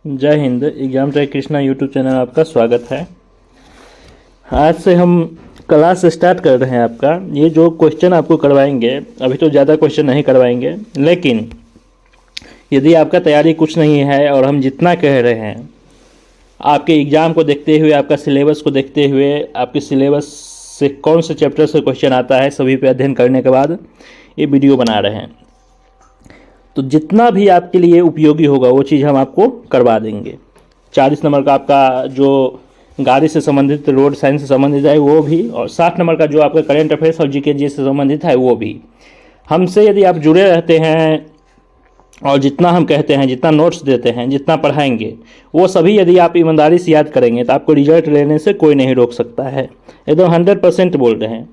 जय Hind. Exam track Krishna YouTube channel आपका स्वागत है। आज से हम क्लास स्टार्ट कर रहे हैं। आपका ये जो क्वेश्चन आपको करवाएंगे, अभी तो ज़्यादा क्वेश्चन नहीं करवाएंगे, लेकिन यदि आपका तैयारी कुछ नहीं है और हम जितना कह रहे हैं, आपके एग्ज़ाम को देखते हुए, आपका सिलेबस को देखते हुए, आपके सिलेबस से कौन से चैप्टर से क्वेश्चन आता है, सभी पे अध्ययन करने के बाद ये वीडियो बना रहे हैं। तो जितना भी आपके लिए उपयोगी होगा वो चीज़ हम आपको करवा देंगे। 40 नंबर का आपका जो गाड़ी से संबंधित, रोड साइंस से संबंधित है वो भी, और 60 नंबर का जो आपका करेंट अफेयर्स और जीके जी से संबंधित है वो भी। हमसे यदि आप जुड़े रहते हैं और जितना हम कहते हैं, जितना नोट्स देते हैं, जितना पढ़ाएंगे, वो सभी यदि आप ईमानदारी से याद करेंगे तो आपको रिजल्ट लेने से कोई नहीं रोक सकता है। एकदम 100% बोल रहे हैं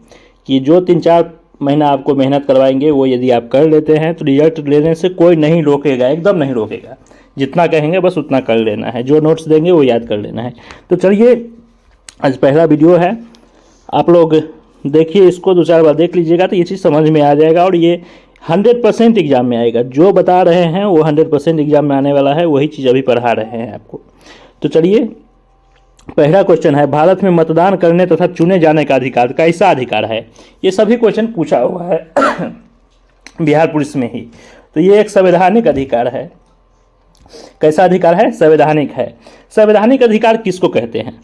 कि जो 3-4 महीना आपको मेहनत करवाएंगे वो यदि आप कर लेते हैं तो रिजल्ट लेने से कोई नहीं रोकेगा, एकदम नहीं रोकेगा। जितना कहेंगे बस उतना कर लेना है, जो नोट्स देंगे वो याद कर लेना है। तो चलिए, आज पहला वीडियो है, आप लोग देखिए, इसको 2-4 बार देख लीजिएगा तो ये चीज़ समझ में आ जाएगा और ये 100% एग्जाम में आएगा। जो बता रहे हैं वो 100% एग्जाम में आने वाला है, वही चीज़ अभी पढ़ा रहे हैं आपको। तो चलिए, पहला क्वेश्चन है, भारत में मतदान करने तथा चुने जाने का अधिकार कैसा अधिकार है? ये सभी क्वेश्चन पूछा हुआ है बिहार पुलिस में ही। तो ये एक संवैधानिक अधिकार है। कैसा अधिकार है? संवैधानिक है। संवैधानिक अधिकार किसको कहते हैं?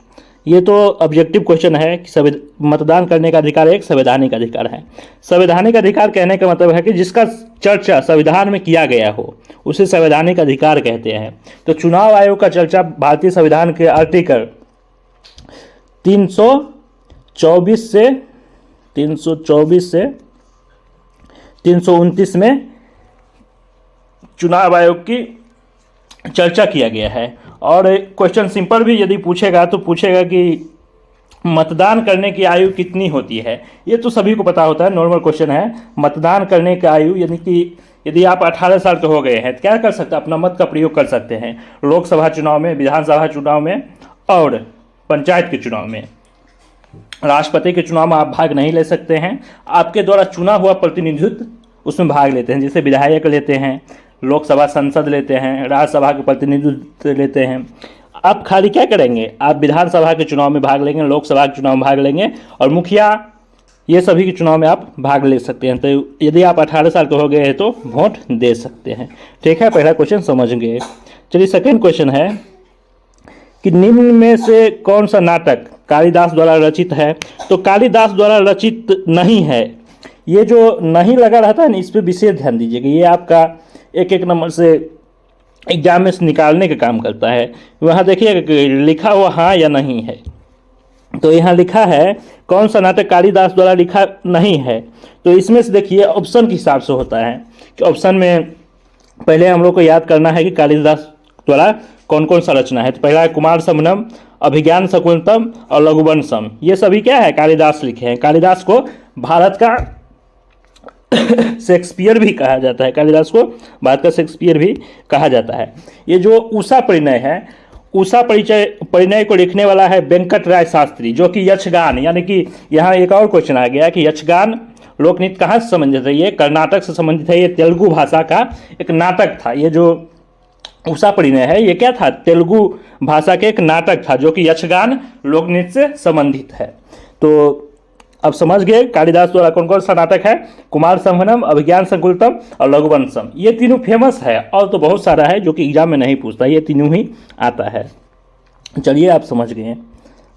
ये तो ऑब्जेक्टिव क्वेश्चन है कि मतदान करने का अधिकार एक संवैधानिक अधिकार है। संवैधानिक अधिकार कहने का मतलब है कि जिसका चर्चा संविधान में किया गया हो, उसे संवैधानिक अधिकार कहते हैं। तो चुनाव आयोग का चर्चा भारतीय संविधान के आर्टिकल 324 से 329 में चुनाव आयोग की चर्चा किया गया है। और क्वेश्चन सिंपल भी यदि पूछेगा तो पूछेगा कि मतदान करने की आयु कितनी होती है? ये तो सभी को पता होता है, नॉर्मल क्वेश्चन है। मतदान करने की आयु यानी कि यदि आप 18 साल के हो गए हैं तो क्या कर सकते हैं? अपना मत का प्रयोग कर सकते हैं लोकसभा चुनाव में, विधानसभा चुनाव में और पंचायत के चुनाव में। राष्ट्रपति के चुनाव में आप भाग नहीं ले सकते हैं। आपके द्वारा चुना हुआ प्रतिनिधित्व उसमें भाग लेते हैं, जैसे विधायक लेते हैं, लोकसभा संसद लेते हैं, राज्यसभा के प्रतिनिधित्व लेते हैं। आप खाली क्या करेंगे? आप विधानसभा के चुनाव में भाग लेंगे, लोकसभा के चुनाव में भाग लेंगे और मुखिया, ये सभी के चुनाव में आप भाग ले सकते हैं। तो यदि आप 18 साल के हो गए हैं तो वोट दे सकते हैं। ठीक है, पहला क्वेश्चन समझ गए। चलिए, सेकेंड क्वेश्चन है कि निम्न में से कौन सा नाटक कालिदास द्वारा रचित है? तो कालिदास द्वारा रचित नहीं है। ये जो नहीं लगा रहता है ना, इस पर विशेष ध्यान दीजिएगा। ये आपका एक नंबर से एग्जाम में से निकालने का काम करता है। वहाँ देखिए लिखा हुआ हाँ या नहीं है। तो यहाँ लिखा है कौन सा नाटक कालिदास द्वारा लिखा नहीं है। तो इसमें से देखिए ऑप्शन के हिसाब से होता है कि ऑप्शन में पहले हम लोग को याद करना है कि कालिदास द्वारा कौन कौन सा रचना है। तो पहला है कुमार संभवम, अभिज्ञान शकुंतलम और लघुवंशम। ये सभी क्या है? कालिदास लिखे हैं। कालिदास को भारत का शेक्सपियर भी कहा जाता है। कालिदास को भारत का शेक्सपियर भी कहा जाता है। ये जो उषा परिणय है, उषा परिणय को लिखने वाला है वेंकट राय शास्त्री, जो कि यक्षगान, यानी कि यहाँ एक और क्वेश्चन आ गया कि यक्षगान लोकनृत्य कहाँ से संबंधित है? ये कर्नाटक से संबंधित है। ये तेलुगु भाषा का एक नाटक था। ये जो उषा परिणय है ये क्या था? तेलुगु भाषा के एक नाटक था जो कि यक्षगान लोकनृत्य से संबंधित है। तो अब समझ गए कालिदास द्वारा कौन कौन सा नाटक है? कुमार संभवम, अभिज्ञान शकुंतलम और लघुवंशम। ये तीनों फेमस है, और तो बहुत सारा है जो कि एग्जाम में नहीं पूछता, ये तीनों ही आता है। चलिए, आप समझ गए।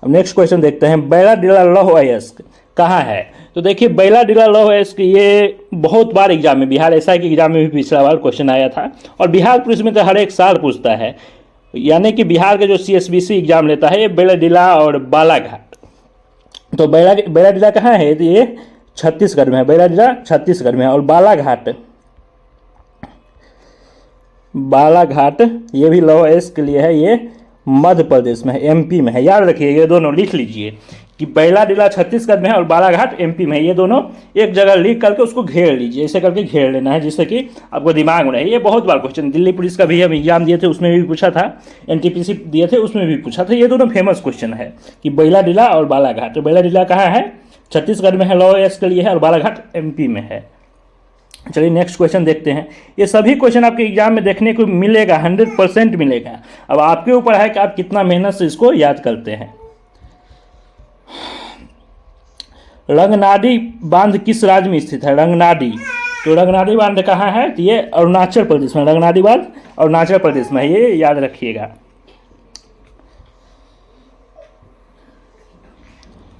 अब नेक्स्ट क्वेश्चन देखते हैं, बैलाडिला लौह अयस्क कहाँ है? तो देखिए, बैलाडिला लौह अयस्क ये बहुत बार एग्जाम में, बिहार एसआई के एग्जाम में भी पिछला बार क्वेश्चन आया था, और बिहार पुलिस में तो हर एक साल पूछता है। यानी कि बिहार के जो CSBC एग्जाम लेता है ये बैलाडिला और बालाघाट। तो बैलाडिला कहाँ है? तो ये छत्तीसगढ़ में है। बैलाडिला छत्तीसगढ़ में है। और बालाघाट ये भी लौह अयस्क के लिए है, ये मध्य प्रदेश में है, MP में है। याद रखिए, ये दोनों लिख लीजिए कि बैलाडिला छत्तीसगढ़ में है और बालाघाट MP में है। ये दोनों एक जगह लिख करके उसको घेर लीजिए, ऐसे करके घेर लेना है जिससे कि आपको दिमाग में रहे। ये बहुत बार क्वेश्चन दिल्ली पुलिस का भी हम एग्जाम दिए थे, उसमें भी पूछा था, NTPC दिए थे उसमें भी पूछा था। ये दोनों फेमस क्वेश्चन है कि बैलाडिला और बालाघाट। तो बैलाडिला कहाँ है? छत्तीसगढ़ में है, लौह अयस्क के लिए है, और बालाघाट MP में है। चलिए नेक्स्ट क्वेश्चन देखते हैं। ये सभी क्वेश्चन आपके एग्जाम में देखने को मिलेगा, 100% मिलेगा। अब आपके ऊपर है कि आप कितना मेहनत से इसको याद करते हैं। रंगनाडी बांध किस राज्य में स्थित है? रंगनाडी, तो रंगनाडी बांध कहाँ है? तो ये अरुणाचल प्रदेश में, रंगनाडी बांध अरुणाचल प्रदेश में है, ये याद रखिएगा।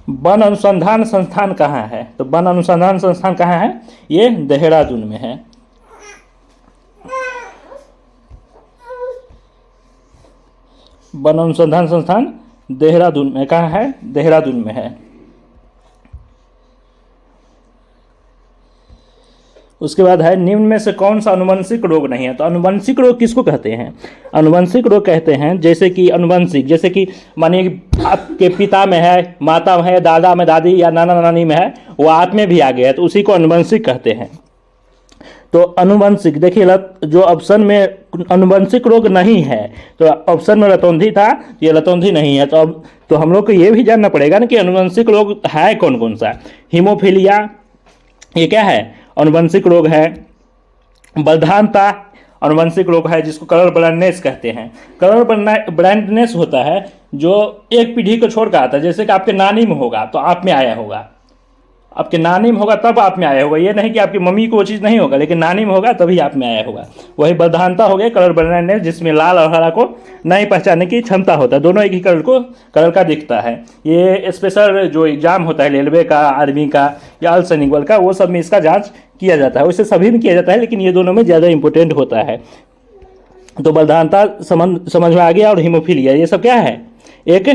वन अनुसंधान संस्थान कहाँ है? तो वन अनुसंधान संस्थान कहाँ है? ये देहरादून में है। वन अनुसंधान संस्थान देहरादून में, कहाँ है? देहरादून में है। उसके बाद है निम्न में से कौन सा अनुवंशिक रोग नहीं है? तो अनुवंशिक रोग किसको कहते हैं? अनुवंशिक रोग कहते हैं जैसे कि अनुवंशिक, जैसे कि मानिए आपके पिता में है, माता में है, दादा में, दादी या नाना नानी में है, वो आप में भी आ गया है, तो उसी को अनुवंशिक कहते हैं। तो अनुवंशिक देखिए, जो ऑप्शन में अनुवंशिक रोग नहीं है, तो ऑप्शन में रतौंधी था, ये रतौंधी नहीं है। तो अब तो हम लोग को ये भी जानना पड़ेगा ना कि अनुवंशिक रोग है कौन कौन सा। हीमोफीलिया, ये क्या है? अनुवंशिक रोग है। बलधानता अनुवंशिक रोग है, जिसको कलर ब्लाइंडनेस कहते हैं। कलर ब्लाइंडनेस होता है जो एक पीढ़ी को छोड़ कर आता है, जैसे कि आपके नानी में होगा तो आप में आया होगा, आपके नानी में होगा तब आप में आया होगा। ये नहीं कि आपकी मम्मी को वो चीज़ नहीं होगा, लेकिन नानी में होगा तभी आप में आया होगा। वही बलधानता हो गया, कलर ब्लाइंडनेस, जिसमें लाल और हरा को नहीं पहचानने की क्षमता होता है, दोनों एक ही कलर का दिखता है। ये स्पेशल जो एग्जाम होता है रेलवे का, आर्मी का या अर्ध सैनिक बल का, वो सब में इसका जाँच किया जाता है। वैसे सभी में किया जाता है, लेकिन ये दोनों में ज़्यादा इंपॉर्टेंट होता है। तो बलधानता समझ में आ गया। और हीमोफीलिया, ये सब क्या है? एक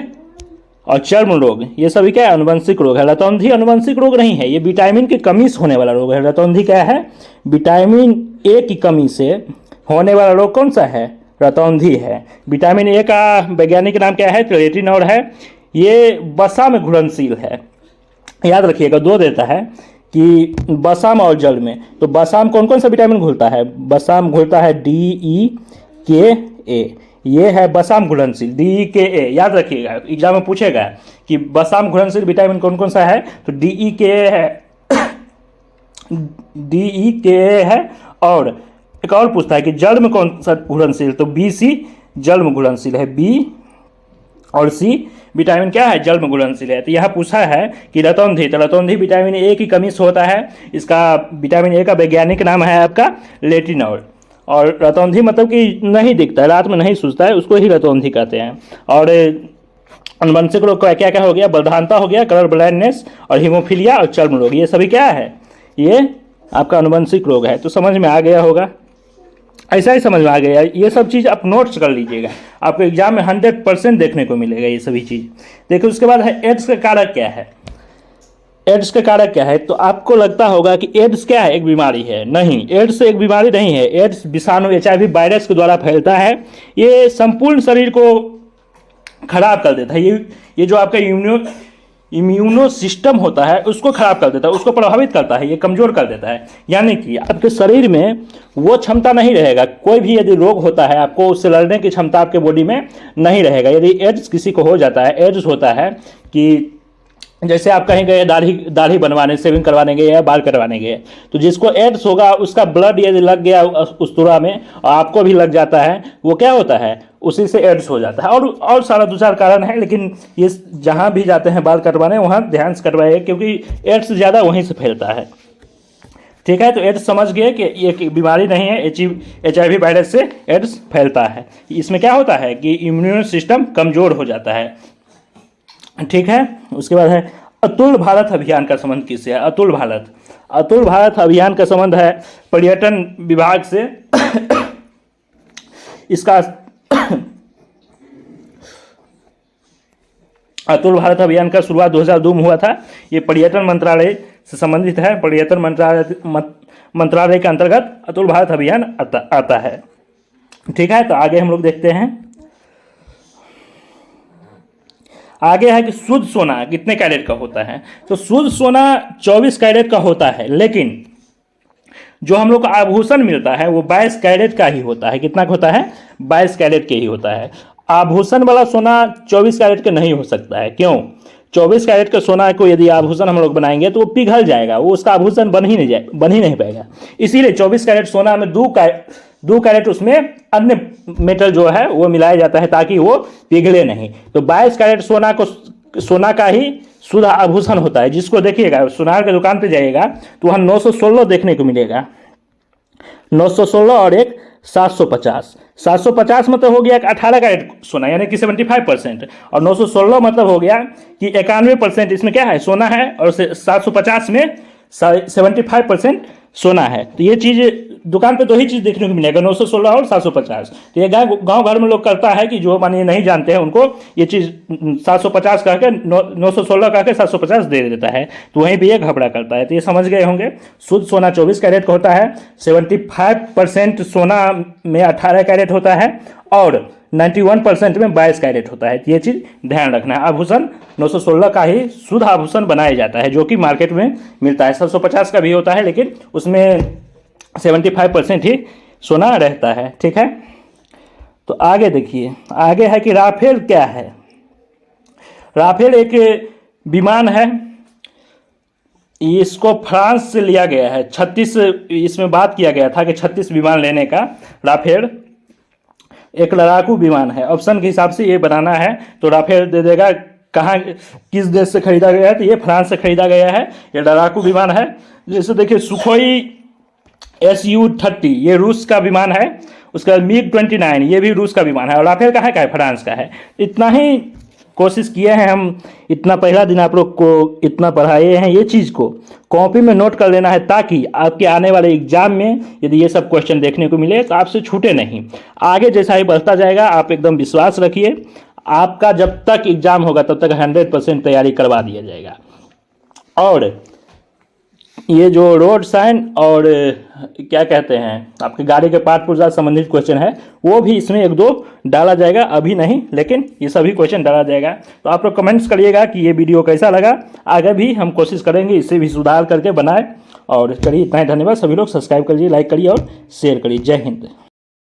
और चर्म रोग, ये सभी क्या है? अनुवंशिक रोग है। रतौंधी अनुवंशिक रोग नहीं है, ये विटामिन की कमी से होने वाला रोग है। रतौंधी क्या है? विटामिन ए की कमी से होने वाला रोग कौन सा है? रतौंधी है। विटामिन ए का वैज्ञानिक नाम क्या है? तो रेटिनॉल है। ये वसा में घुलनशील है, याद रखिएगा। दो देता है कि वसा में और जल में। तो वसा में कौन कौन सा विटामिन घुलता है? वसा में घुलता है DEKA, ये है वसाम घुलनशील DEKA, याद रखिएगा। एग्जाम में पूछेगा कि वसाम घुलनशील विटामिन कौन कौन सा है, तो DEKA है, DEKA है। और एक और पूछता है कि जल में कौन सा घुलनशील, तो BC जल में घुलनशील है। B और C विटामिन क्या है? जल में घुलनशील है। तो यहाँ पूछा है कि रतौंधी, तो रतौंधी विटामिन ए की कमी से होता है। इसका विटामिन ए का वैज्ञानिक नाम है आपका रेटिनॉल। और रतौंधी मतलब कि नहीं दिखता है, रात में नहीं सूझता है, उसको ही रतौंधी कहते हैं। और अनुवंशिक रोग का क्या क्या हो गया? बलधानता हो गया, कलर ब्लाइंडनेस, और हीमोफीलिया और चर्म रोग, ये सभी क्या है? ये आपका अनुवंशिक रोग है। तो समझ में आ गया होगा, ऐसा ही समझ में आ गया। ये सब चीज़ आप नोट्स कर लीजिएगा, आपको एग्जाम में 100% देखने को मिलेगा ये सभी चीज़। देखिए उसके बाद है एड्स का कारक क्या है? एड्स का कारक क्या है? तो आपको लगता होगा कि एड्स क्या है? एक बीमारी है। नहीं, एड्स एक बीमारी नहीं है। एड्स विषाणु HIV वायरस के द्वारा फैलता है। ये संपूर्ण शरीर को खराब कर देता है। ये जो आपका इम्यूनो सिस्टम होता है उसको खराब कर देता है, उसको प्रभावित करता है, ये कमज़ोर कर देता है। यानी कि आपके शरीर में वो क्षमता नहीं रहेगा। कोई भी यदि रोग होता है, आपको उससे लड़ने की क्षमता आपके बॉडी में नहीं रहेगा। यदि एड्स किसी को हो जाता है, एड्स होता है कि जैसे आप कहीं गए दाढ़ी बनवाने, शेविंग करवाने गए या बाल करवाने गए, तो जिसको एड्स होगा उसका ब्लड यदि लग गया उस तुरा में और आपको भी लग जाता है, वो क्या होता है? उसी से एड्स हो जाता है। और सारा 2-4 कारण है, लेकिन ये जहाँ भी जाते हैं बाल कटवाने वहाँ ध्यान से कटवाइए, क्योंकि एड्स ज़्यादा वहीं से फैलता है। ठीक है, तो एड्स समझ गए कि ये बीमारी नहीं है, HIV वायरस से एड्स फैलता है। इसमें क्या होता है कि इम्यून सिस्टम कमज़ोर हो जाता है। ठीक है, उसके बाद है अतुल भारत अभियान का संबंध किससे है? अतुल भारत अभियान का संबंध है पर्यटन विभाग से। इसका अतुल भारत अभियान का शुरुआत 2002 में हुआ था। ये पर्यटन मंत्रालय से संबंधित है। पर्यटन मंत्रालय के अंतर्गत अतुल भारत अभियान आता है। ठीक है, तो आगे हम लोग देखते हैं। आगे है कि शुद्ध सोना कितने कैरेट का होता है? तो शुद्ध सोना 24 कैरेट का होता है, लेकिन जो हम लोग को आभूषण मिलता है वो 22 कैरेट का ही होता है। कितना का होता है? 22 कैरेट के ही होता है। आभूषण वाला सोना 24 कैरेट के नहीं हो सकता है। क्यों? 24 कैरेट का सोना को यदि आभूषण हम लोग बनाएंगे तो वो पिघल जाएगा, वो उसका आभूषण बन ही नहीं पाएगा। इसीलिए 24 कैरेट सोना में 2 कैरेट उसमें अन्य मेटल जो है वो मिलाया जाता है ताकि वो पिघले नहीं। तो 22 कैरेट सोना का ही शुद्ध आभूषण होता है, जिसको देखिएगा सुनार की दुकान पे जाइएगा तो वहाँ 916 देखने को मिलेगा, 916 और एक 750। 750 मतलब हो गया कि 18 कैरेट सोना यानी कि 75%, और 916 मतलब हो गया कि 91% इसमें क्या है सोना है, और 750 में 75% सोना है। तो ये चीज़ दुकान पे 2 ही चीज़ देखने को मिलेगा, 916 और 750। तो ये गाँव घर में लोग करता है कि जो मानिए नहीं जानते हैं उनको ये चीज़ 750 कह के 916 कह के 750 दे देता है, तो वहीं पे ये घबरा करता है। तो ये समझ गए होंगे, शुद्ध सोना 24 कैरेट का होता है, 75% सोना में 18 कैरेट होता है, और 91% में 22 कैरेट होता है। ये चीज़ ध्यान रखना है। आभूषण 916 का ही शुद्ध आभूषण बनाया जाता है जो कि मार्केट में मिलता है। 750 का भी होता है लेकिन उसमें 75% ही सोना रहता है। ठीक है, तो आगे देखिए, आगे है कि राफेल क्या है। राफेल एक विमान है, इसको फ्रांस से लिया गया है। 36 इसमें बात किया गया था कि 36 विमान लेने का। राफेल एक लड़ाकू विमान है, ऑप्शन के हिसाब से ये बनाना है तो राफेल दे देगा। कहाँ किस देश से खरीदा गया है, तो ये फ्रांस से खरीदा गया है। ये लड़ाकू विमान है। जैसे देखिए सुखोई Su-30 ये रूस का विमान है, उसका MiG-29 ये भी रूस का विमान है, और राफेल कहाँ का है, फ्रांस का है। इतना ही कोशिश किए हैं हम, इतना पहला दिन आप लोग को इतना पढ़ाए हैं। ये चीज़ को कॉपी में नोट कर लेना है ताकि आपके आने वाले एग्जाम में यदि ये सब क्वेश्चन देखने को मिले तो आपसे छूटे नहीं। आगे जैसा ही बढ़ता जाएगा आप एकदम विश्वास रखिए, आपका जब तक एग्जाम होगा तब तक 100% तैयारी करवा दिया जाएगा। और ये जो रोड साइन और क्या कहते हैं आपके गाड़ी के पार्ट पुर्जा संबंधित क्वेश्चन है वो भी इसमें 1-2 डाला जाएगा, अभी नहीं लेकिन ये सभी क्वेश्चन डाला जाएगा। तो आप लोग कमेंट्स करिएगा कि ये वीडियो कैसा लगा। आगे भी हम कोशिश करेंगे इसे भी सुधार करके बनाए। और चलिए इतना ही, धन्यवाद। सभी लोग सब्सक्राइब करिए, लाइक करिए और शेयर करिए। जय हिंद।